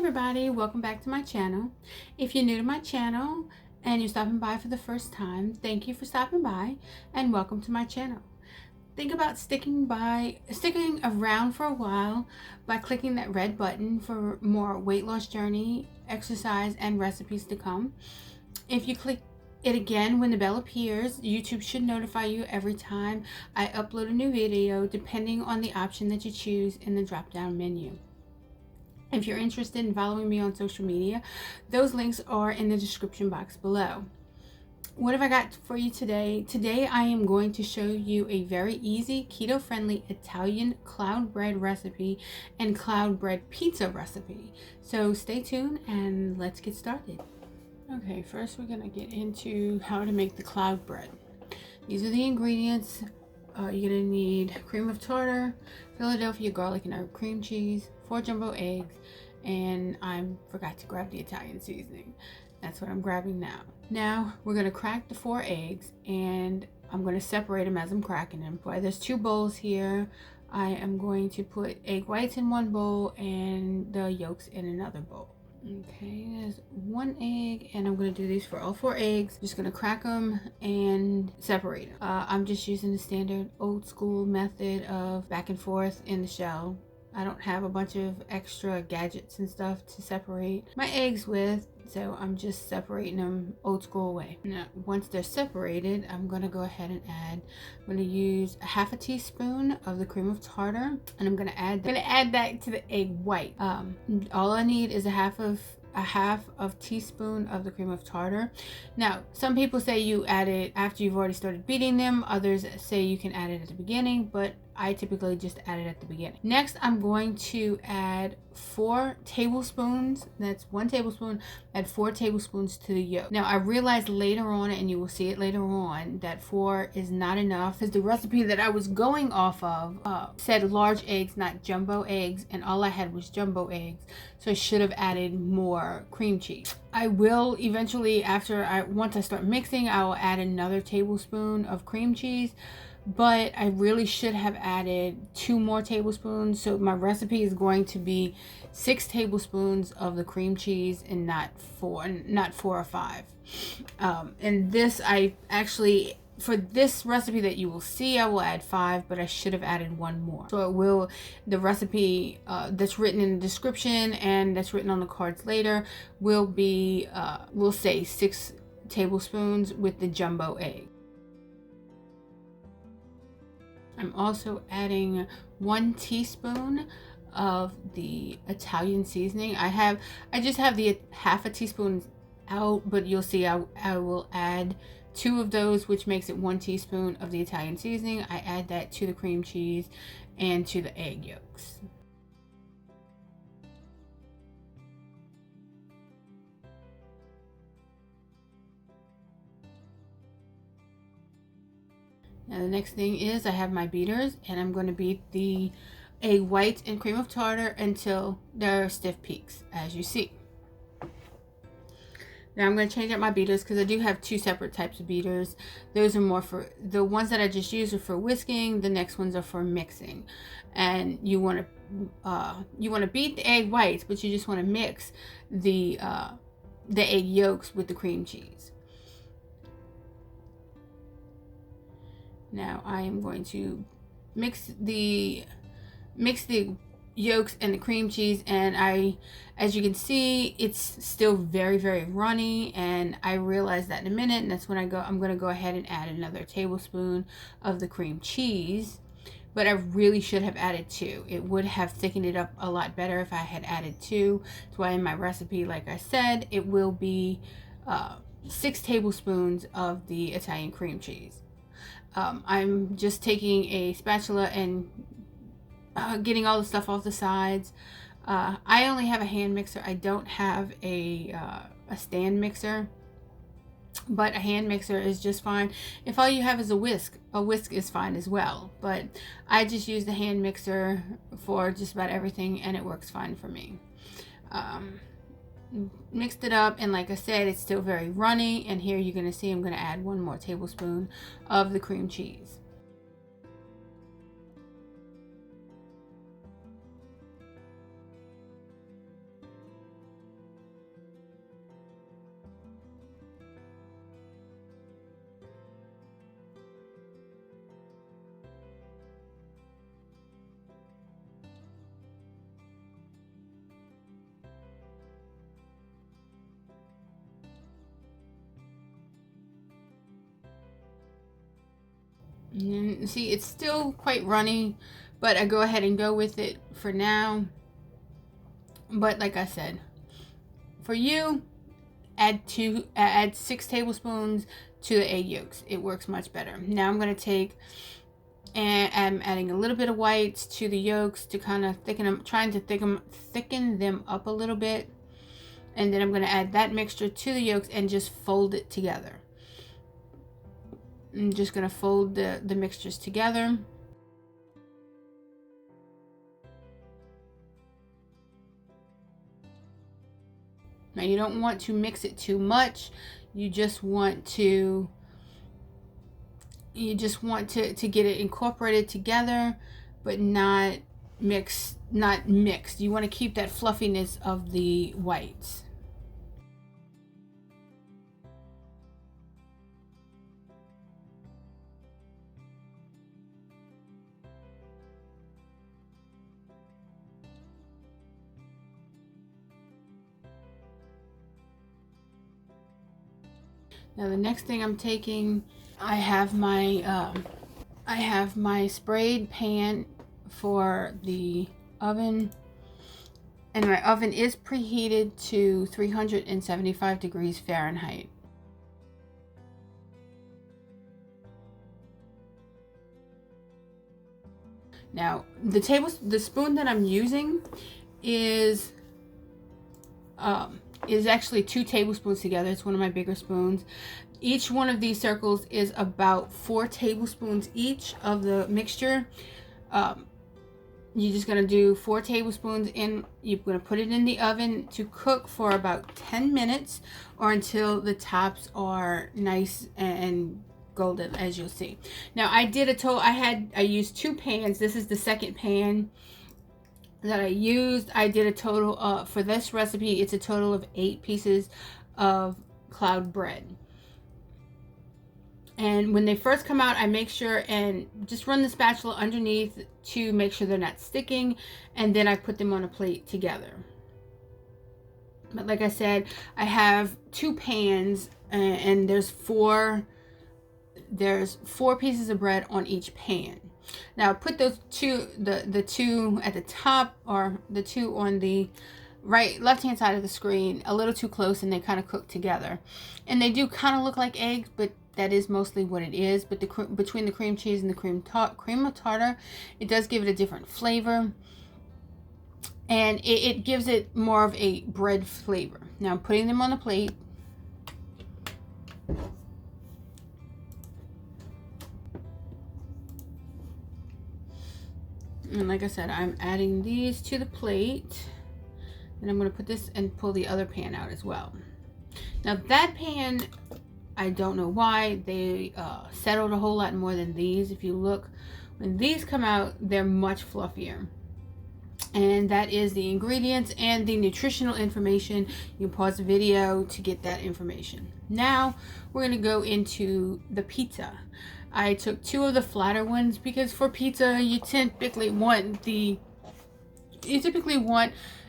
everybody, welcome back to my channel. If you're new to my channel and you're stopping by for the first time, thank you for stopping by and welcome to my channel. Think about sticking around for a while by clicking that red button for more weight loss journey, exercise, and recipes to come. If you click it again when the bell appears, YouTube should notify you every time I upload a new video, depending on the option that you choose in the drop-down menu. If you're interested in following me on social media, those links are in the description box below. What have I got for you today? Today I am going to show you a very easy keto-friendly Italian cloud bread recipe and cloud bread pizza recipe. So stay tuned and let's get started. Okay, first we're gonna get into how to make the cloud bread. These are the ingredients. You're gonna need cream of tartar, Philadelphia garlic and herb cream cheese, 4 jumbo eggs, and I forgot to grab the Italian seasoning. That's what I'm grabbing now. Now we're gonna crack the 4 eggs, and I'm gonna separate them as I'm cracking them. There's 2 bowls here. I am going to put egg whites in one bowl and the yolks in another bowl. Okay, there's 1 egg, and I'm going to do these for all 4 eggs. Just going to crack them and separate them. I'm just using the standard old school method of back and forth in the shell. I don't have a bunch of extra gadgets and stuff to separate my eggs with, so I'm just separating them old school way. Now, once they're separated, I'm going to go ahead and add, I'm going to use a half a teaspoon of the cream of tartar, and I'm going to add that to the egg white. All I need is a half of teaspoon of the cream of tartar. Now, some people say you add it after you've already started beating them. Others say you can add it at the beginning, but I typically just add it at the beginning. Next, I'm going to add 4 tablespoons. That's 1 tablespoon. Add 4 tablespoons to the yolk. Now, I realized later on, and you will see it later on, that 4 is not enough, because the recipe that I was going off of said large eggs, not jumbo eggs, and all I had was jumbo eggs. So I should have added more cream cheese. I will eventually, once I start mixing, I will add another tablespoon of cream cheese. But I really should have added 2 more tablespoons. So my recipe is going to be 6 tablespoons of the cream cheese and not 4 or 5. And this, for this recipe that you will see, I will add 5, but I should have added 1 more. So the recipe that's written in the description and that's written on the cards later will be, we'll say 6 tablespoons with the jumbo egg. I'm also adding 1 teaspoon of the Italian seasoning. I just have the half a teaspoon out, but you'll see I will add 2 of those, which makes it 1 teaspoon of the Italian seasoning. I add that to the cream cheese and to the egg yolks. Now the next thing is I have my beaters, and I'm going to beat the egg whites and cream of tartar until they're stiff peaks, as you see. Now I'm going to change out my beaters because I do have 2 separate types of beaters. Those are more for, the ones that I just used are for whisking. The next ones are for mixing. And you want to beat the egg whites, but you just want to mix the egg yolks with the cream cheese. Now I am going to mix the yolks and the cream cheese, and as you can see, it's still very, very runny, and I realize that in a minute, and that's when I'm going to go ahead and add another tablespoon of the cream cheese. But I really should have added 2. It would have thickened it up a lot better if I had added 2. That's why in my recipe, like I said, it will be 6 tablespoons of the Italian cream cheese. I'm just taking a spatula and getting all the stuff off the sides. I only have a hand mixer. I don't have a stand mixer, but a hand mixer is just fine. If all you have is a whisk is fine as well. But I just use the hand mixer for just about everything, and it works fine for me. Mixed it up, and like I said, it's still very runny, and here you're going to see I'm going to add 1 more tablespoon of the cream cheese. And see, it's still quite runny, but I go ahead and go with it for now. But like I said, for you, add 6 tablespoons to the egg yolks. It works much better. Now I'm going to take, and I'm adding a little bit of whites to the yolks to kind of thicken them, trying to thicken them up a little bit. And then I'm going to add that mixture to the yolks and just fold it together. I'm just going to fold the mixtures together. Now you don't want to mix it too much. You just want to get it incorporated together, but not mixed. You want to keep that fluffiness of the whites. Now the next thing I'm taking, I have my sprayed pan for the oven, and my oven is preheated to 375 degrees Fahrenheit. Now the spoon that I'm using is actually 2 tablespoons together. It's one of my bigger spoons. Each one of these circles is about 4 tablespoons each of the mixture. You're just going to do 4 tablespoons in. You're going to put it in the oven to cook for about 10 minutes or until the tops are nice and golden, as you'll see. Now I did a total, I used 2 pans. This is the second pan that I used. I did a total for this recipe, it's a total of 8 pieces of cloud bread. And when they first come out, I make sure and just run the spatula underneath to make sure they're not sticking, and then I put them on a plate together. But like I said, I have 2 pans, and there's 4 pieces of bread on each pan. Now put those the 2 at the top, or the 2 on the left hand side of the screen, a little too close, and they kind of cook together. And they do kind of look like eggs, but that is mostly what it is. But between the cream cheese and the cream of tartar, it does give it a different flavor, and it gives it more of a bread flavor. Now I'm putting them on the plate. And like I said, I'm adding these to the plate. And I'm going to put this and pull the other pan out as well. Now that pan, I don't know why, they settled a whole lot more than these. If you look, when these come out, they're much fluffier. And that is the ingredients and the nutritional information. You can pause the video to get that information. Now we're going to go into the pizza. I took 2 of the flatter ones because for pizza you typically want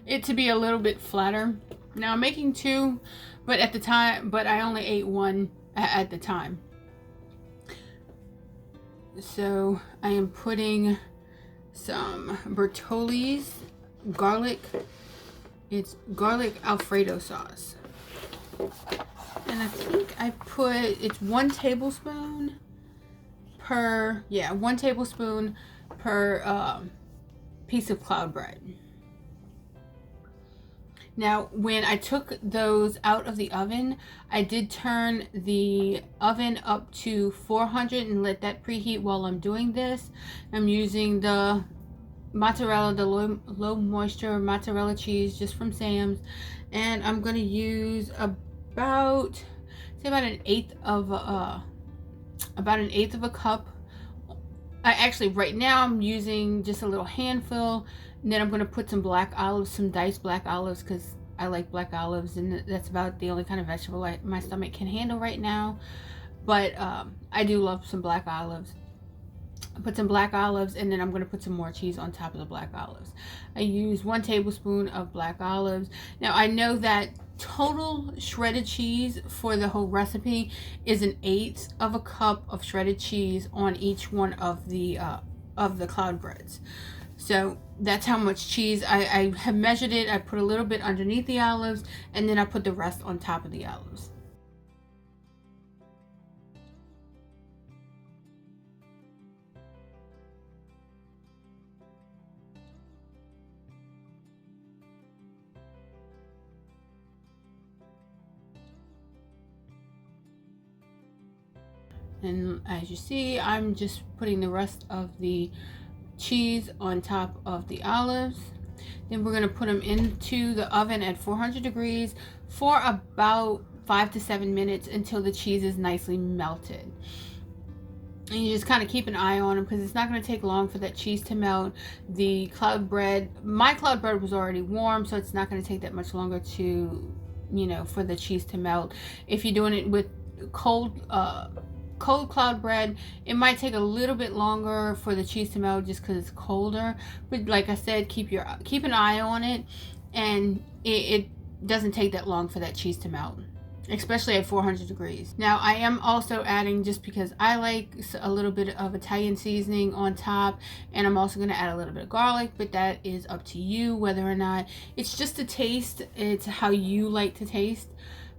it to be a little bit flatter. Now I'm making 2, but I only ate 1 at the time. So I am putting some Bertolli's garlic. It's garlic Alfredo sauce. And I think it's 1 tablespoon per, 1 tablespoon per piece of cloud bread. Now, when I took those out of the oven, I did turn the oven up to 400 and let that preheat while I'm doing this. I'm using the mozzarella, the low moisture mozzarella cheese just from Sam's, and I'm going to use about an eighth of a cup. Actually, right now I'm using just a little handful. And then I'm going to put some black olives, some diced black olives, because I like black olives, and that's about the only kind of vegetable my stomach can handle right now. But I do love some black olives. I put some black olives, and then I'm going to put some more cheese on top of the black olives. I use 1 tablespoon of black olives. Now I know that total shredded cheese for the whole recipe is 1/8 of a cup of shredded cheese on each one of the cloud breads. So that's how much cheese I have measured it. I put a little bit underneath the olives, and then I put the rest on top of the olives. And as you see, I'm just putting the rest of the cheese on top of the olives. Then we're going to put them into the oven at 400 degrees for about 5 to 7 minutes until the cheese is nicely melted. And you just kind of keep an eye on them because it's not going to take long for that cheese to melt. The cloud bread, my cloud bread was already warm, so it's not going to take that much longer to, for the cheese to melt. If you're doing it with cold cloud bread, it might take a little bit longer for the cheese to melt just because it's colder. But like I said, keep an eye on it, and it doesn't take that long for that cheese to melt, especially at 400 degrees. Now I am also adding, just because I like a little bit of Italian seasoning on top, and I'm also going to add a little bit of garlic, but that is up to you whether or not. It's just a taste. It's how you like to taste.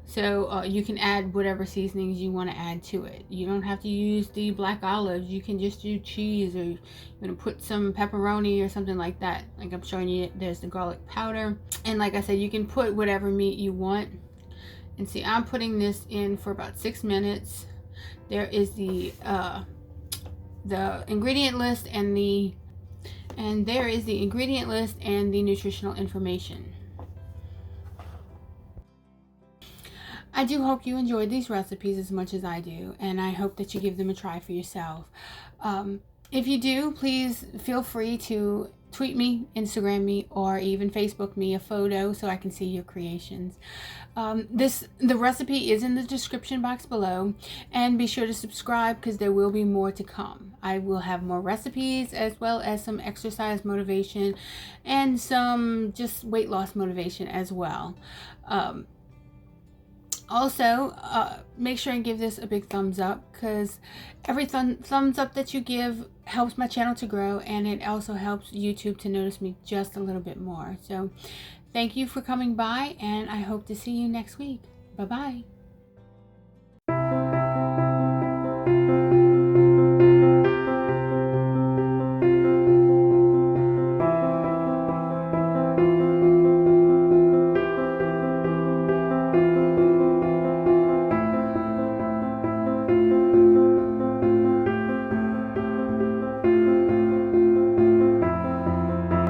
So you can add whatever seasonings you want to add to it. You don't have to use the black olives. You can just do cheese, or you're going to put some pepperoni or something like that. Like I'm showing you, there's the garlic powder. And like I said, you can put whatever meat you want. And see, I'm putting this in for about 6 minutes. There is the ingredient list and there is the ingredient list and the nutritional information. I do hope you enjoyed these recipes as much as I do, and I hope that you give them a try for yourself. If you do, please feel free to tweet me, Instagram me, or even Facebook me a photo so I can see your creations. The recipe is in the description box below, and be sure to subscribe because there will be more to come. I will have more recipes, as well as some exercise motivation and some just weight loss motivation as well. Also, make sure and give this a big thumbs up, because every thumbs up that you give helps my channel to grow, and it also helps YouTube to notice me just a little bit more. So thank you for coming by, and I hope to see you next week. Bye-bye.